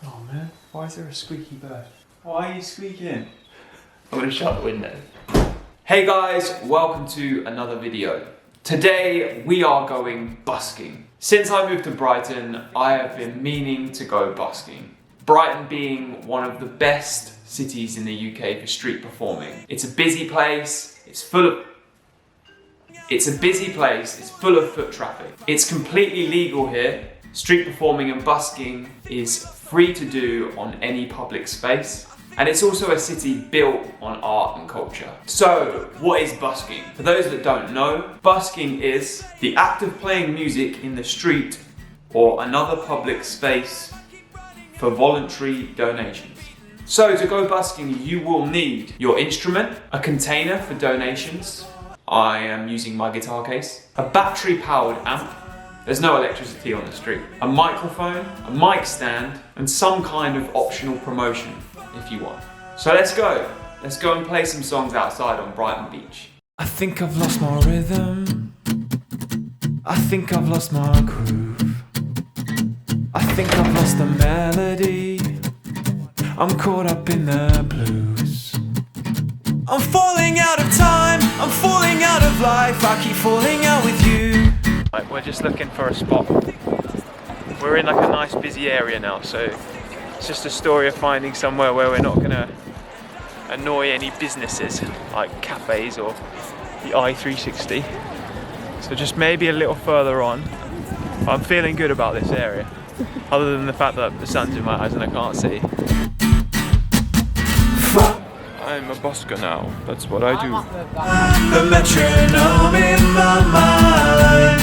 Oh man, why is there a squeaky bird? Why are you squeaking? I'm gonna shut the window. Hey guys, welcome to another video. Today we are going busking. Since I moved to Brighton, I have been meaning to go busking. Brighton being one of the best cities in the UK for street performing. It's a busy place, it's full of foot traffic. It's completely legal here. Street performing and busking is free to do on any public space. And it's also a city built on art and culture. So, what is busking? For those that don't know, busking is the act of playing music in the street or another public space for voluntary donations. So, to go busking, you will need your instrument, a container for donations. I am using my guitar case, a battery-powered amp. There's no electricity on the street. A microphone, a mic stand, and some kind of optional promotion if you want. So let's go. Let's go and play some songs outside on Brighton Beach. I think I've lost my rhythm. I think I've lost my groove. I think I've lost the melody. I'm caught up in the blues. I'm falling out of time. I'm falling out of life. I keep falling out with you. Right, we're just looking for a spot. We're in like a nice busy area now, so it's just a story of finding somewhere where we're not gonna annoy any businesses like cafes or the I-360. So just maybe a little further on. I'm feeling good about this area, other than the fact that the sun's in my eyes and I can't see. I'm a busker now, that's what I do. The metronome in my mind,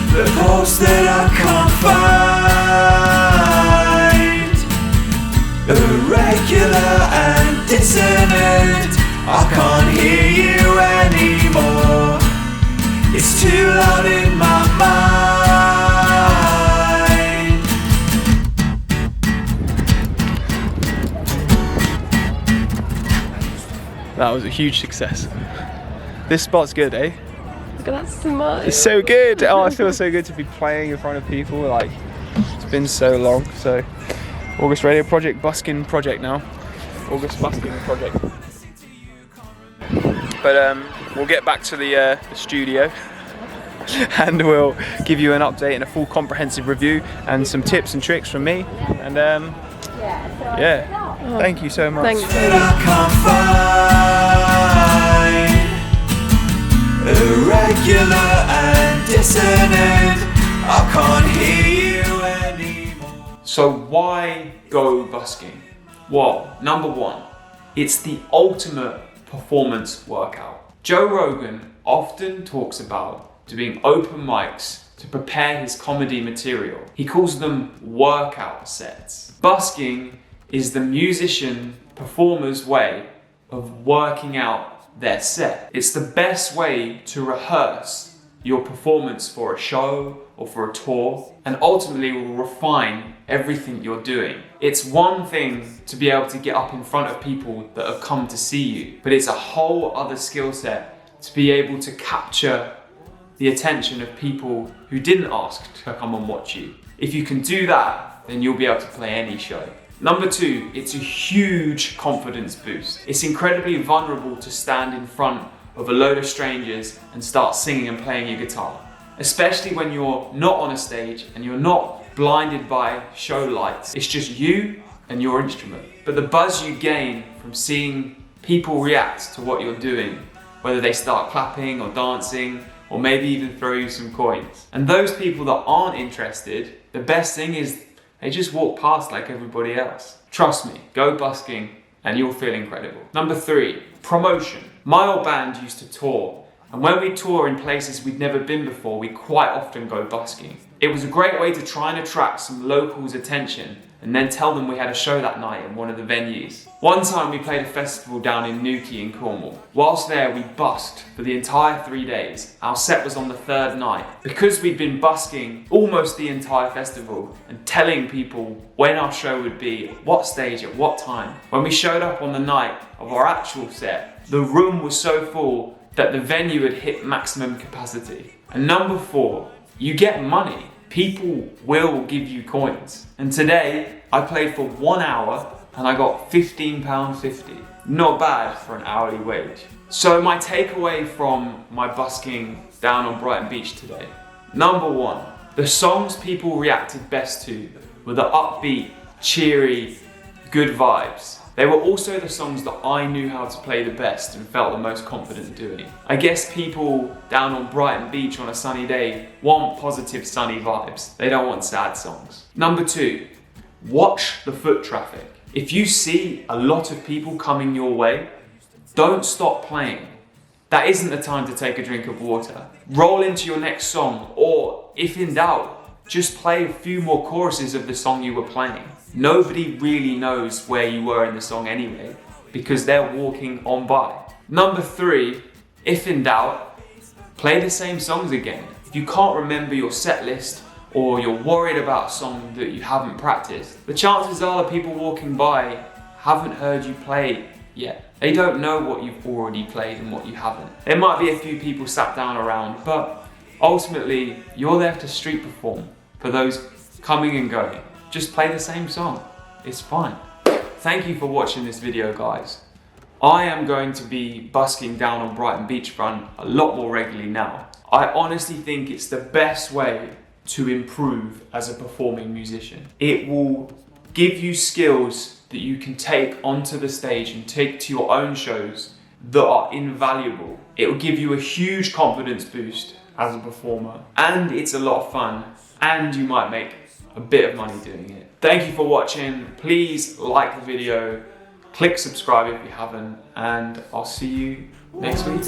the pulse that I can't find, irregular and dissonant, I can't hear you anymore, it's too loud in my mind. That was a huge success. This spot's good, eh? Look at that smile. It's so good. Oh, I feel so good to be playing in front of people. Like, it's been so long. So, August Radio Project, busking project now. August busking project. But we'll get back to the studio, and we'll give you an update and a full comprehensive review and some tips and tricks from me. And yeah, thank you so much. Thank you. Irregular and dissonant, I can't hear you anymore. So why go busking? Well, number one, it's the ultimate performance workout. Joe Rogan often talks about doing open mics to prepare his comedy material. He calls them workout sets. Busking is the musician performer's way of working out their set. It's the best way to rehearse your performance for a show or for a tour, and ultimately will refine everything you're doing. It's one thing to be able to get up in front of people that have come to see you, but it's a whole other skill set to be able to capture the attention of people who didn't ask to come and watch you. If you can do that, then you'll be able to play any show. Number two, it's a huge confidence boost. It's incredibly vulnerable to stand in front of a load of strangers and start singing and playing your guitar, especially when you're not on a stage and you're not blinded by show lights. It's just you and your instrument. But the buzz you gain from seeing people react to what you're doing, whether they start clapping or dancing, or maybe even throw you some coins. And those people that aren't interested, the best thing is they just walk past like everybody else. Trust me, go busking and you'll feel incredible. Number three, promotion. My old band used to tour, and when we tour in places we'd never been before, we quite often go busking. It was a great way to try and attract some locals' attention and then tell them we had a show that night in one of the venues. One time we played a festival down in Newquay in Cornwall. Whilst there, we busked for the entire 3 days. Our set was on the third night. Because we'd been busking almost the entire festival and telling people when our show would be, what stage, at what time, when we showed up on the night of our actual set, the room was so full that the venue had hit maximum capacity. And number four, you get money. People will give you coins. And today, I played for 1 hour and I got £15.50. Not bad for an hourly wage. So my takeaway from my busking down on Brighton Beach today. Number one, the songs people reacted best to were the upbeat, cheery, good vibes. They were also the songs that I knew how to play the best and felt the most confident doing. I guess people down on Brighton Beach on a sunny day want positive sunny vibes. They don't want sad songs. Number two, watch the foot traffic. If you see a lot of people coming your way, don't stop playing. That isn't the time to take a drink of water. Roll into your next song, or if in doubt, just play a few more choruses of the song you were playing. Nobody really knows where you were in the song anyway, because they're walking on by. Number three, if in doubt, play the same songs again. If you can't remember your set list, or you're worried about a song that you haven't practiced, the chances are the people walking by haven't heard you play yet. They don't know what you've already played and what you haven't. There might be a few people sat down around, but ultimately, you're there to street perform for those coming and going. Just play the same song. It's fine. Thank you for watching this video, guys. I am going to be busking down on Brighton beachfront a lot more regularly now. I honestly think it's the best way to improve as a performing musician. It will give you skills that you can take onto the stage and take to your own shows that are invaluable. It will give you a huge confidence boost as a performer, and it's a lot of fun, and you might make a bit of money doing it. Thank you for watching. Please like the video, click subscribe if you haven't, and I'll see you next week.